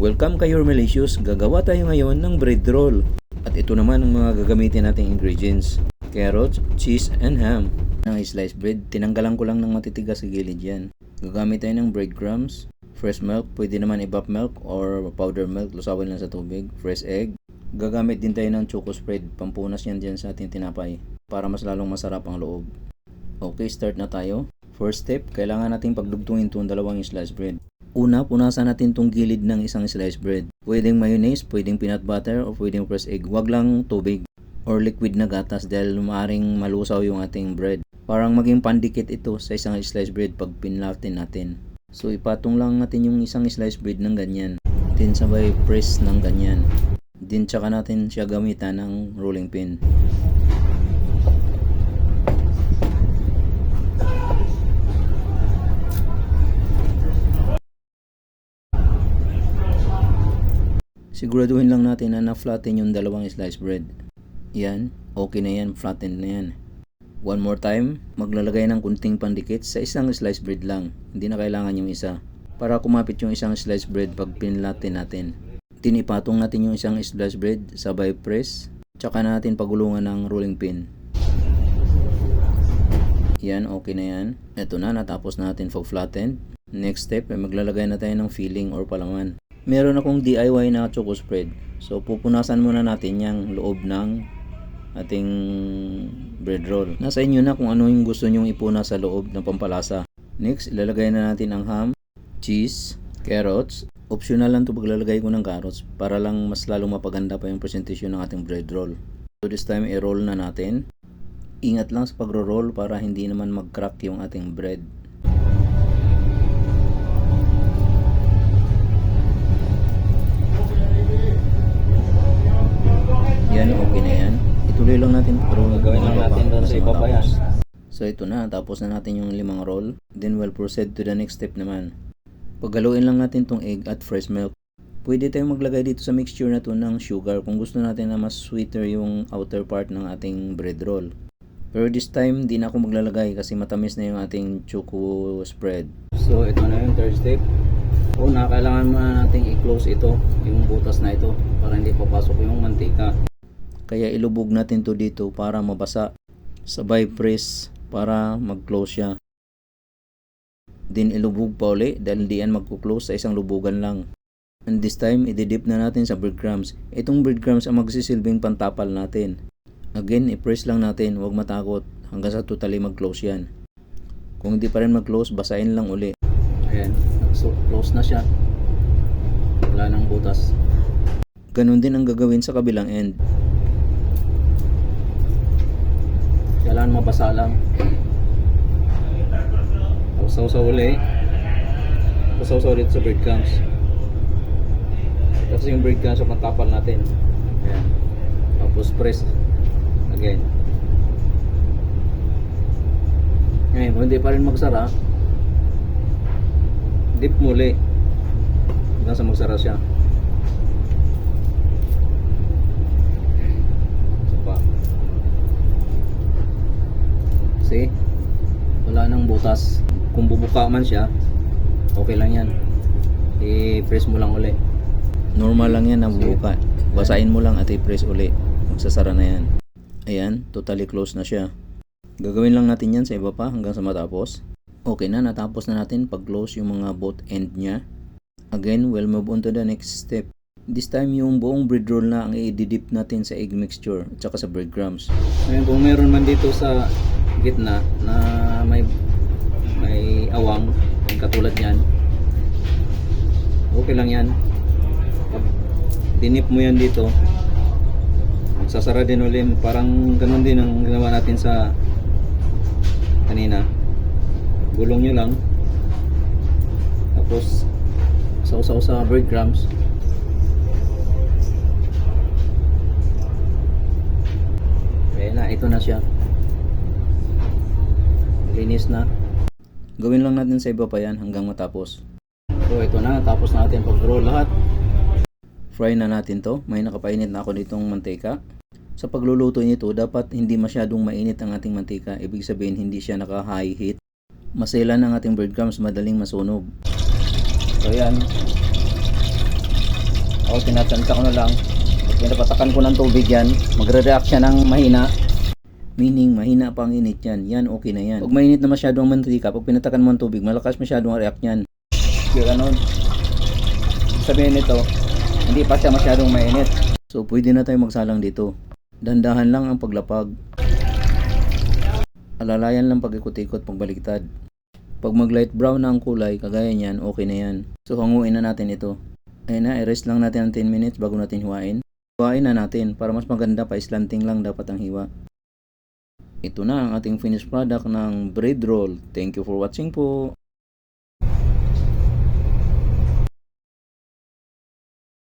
Welcome kayo Malicious, gagawa tayo ngayon ng bread roll. At ito naman ang mga gagamitin nating ingredients. Carrots, cheese, and ham. Ng sliced bread, tinanggalan ko lang ng matitigas sa gilid yan. Gagamit tayo ng breadcrumbs, fresh milk, pwede naman i-bap milk or powder milk, lusawin lang sa tubig, fresh egg. Gagamit din tayo ng choco spread, pampunas yan dyan sa ating tinapay, para mas lalong masarap ang loob. Okay, start na tayo. First step, kailangan nating pagdugtungin itong dalawang sliced bread. Una, punasan natin tong gilid ng isang sliced bread. Pwedeng mayonnaise, pwedeng peanut butter, o pwedeng fresh egg. Huwag lang tubig or liquid na gatas dahil maaaring malusaw yung ating bread. Parang maging pandikit ito sa isang sliced bread pag pinlatin natin. So ipatong lang natin yung isang sliced bread ng ganyan. Then sabay press ng ganyan. Then tsaka natin siya gamitan ng rolling pin. Siguraduhin lang natin na na-flatten yung dalawang sliced bread. Yan, okay na yan, flatten na yan. One more time, maglalagay ng kunting pandikit sa isang sliced bread lang. Hindi na kailangan yung isa. Para kumapit yung isang sliced bread pag pinlatin natin. Tinipatong natin yung isang sliced bread, sabay press. Tsaka natin pagulungan ng rolling pin. Yan, okay na yan. Ito na, natapos natin pag-flatten. Next step, ay maglalagay na tayo ng filling or palaman. Meron akong DIY na choco spread. So pupunasan muna natin yung loob ng ating bread roll. Nasa inyo na kung ano yung gusto nyong ipuna sa loob ng pampalasa. Next, ilalagay na natin ang ham, cheese, carrots. Optional lang to paglalagay ko ng carrots para lang mas lalong mapaganda pa yung presentation ng ating bread roll. So this time, i-roll na natin. Ingat lang sa pagro-roll para hindi naman mag-crack yung ating bread. Yan, okay na yan. Ituloy lang natin pag-roll. Gawin lang natin doon sa ibaba yan. So ito na, tapos na natin yung 5 roll. Then we'll proceed to the next step naman. Paghaluin lang natin tong egg at fresh milk. Pwede tayong maglagay dito sa mixture na to ng sugar kung gusto natin na mas sweeter yung outer part ng ating bread roll. Pero this time, di na ako maglalagay kasi matamis na yung ating choco spread. So ito na yung third step. Una, kailangan muna natin i-close ito, yung butas na ito, para hindi papasok yung mantika. Kaya ilubog natin to dito para mabasa. Sabay press para mag-close siya. Then ilubog pa uli dahil hindi yan magkuklose sa isang lubugan lang. And this time, ididip na natin sa breadcrumbs. Itong breadcrumbs ang magsisilbing pantapal natin. Again, i-press lang natin, huwag matakot hanggang sa totally mag-close yan. Kung hindi pa rin mag-close, basahin lang uli. Ayan, so close na siya. Wala nang butas. Ganon din ang gagawin sa kabilang end. Kailangan mabasa lang. Usaw-usaw uli. Usaw-usaw dito sa breadcrumbs. Tapos yung breadcrumbs sa pantapal natin. Ayan. Tapos press again. Ngayon, kung hindi pa rin magsara, dip muli hanggang sa magsara siya. Isa pa. See? Wala nang butas. Kung bubuka man siya, okay lang yan. I-press mo lang uli. Normal lang yan na bubuka. Basahin mo lang at i-press uli. Magsasara na yan. Ayan, totally close na siya. Gagawin lang natin yan sa iba pa hanggang sa matapos. Okay na, natapos na natin pag-close yung mga both end niya. Again, we'll move on to the next step. This time, yung buong bread roll na ang i-dip natin sa egg mixture at saka sa breadcrumbs. Ngayon, kung meron man dito sa gitna na may awang, yung katulad yan, okay lang yan. Pag dinip mo yan dito, magsasara din ulit. Parang ganun din ang ginawa natin sa kanina. Gulong nyo lang, tapos sausaw sa breadcrumbs. Ayan na, ito na siya. Linis na. Gawin lang natin sa iba pa yan hanggang matapos. So ito na, tapos natin pag-roll lahat. Fry na natin to. May nakapainit na ako ditong mantika. Sa pagluluto nito, dapat hindi masyadong mainit ang ating mantika. Ibig sabihin, hindi siya naka-high heat. Maselan ang ating breadcrumbs, madaling masunog. So yan. O, tinatansya ko na lang. Pag pinapatakan ko ng tubig yan, magre-react siya ng mahina. Meaning, mahina pa ang init yan. Yan, okay na yan. Pag mainit na masyado ang mantika, pag pinatakan mo ang tubig, malakas masyado ang react yan. Kaya ganun. Sabihin nito, hindi pa siya masyadong mainit. So, pwede na tayo magsalang dito. Dandahan lang ang paglapag. Alalayan lang pag-ikot-ikot, pagbaliktad. Pag mag light brown na ang kulay, kagaya niyan, okay na yan. So, hanguin na natin ito. Ayun na, i-rest lang natin ng 10 minutes bago natin hiwain. Hiwain na natin, para mas maganda pa, slanting lang dapat ang hiwa. Ito na ang ating finished product ng bread roll. Thank you for watching po.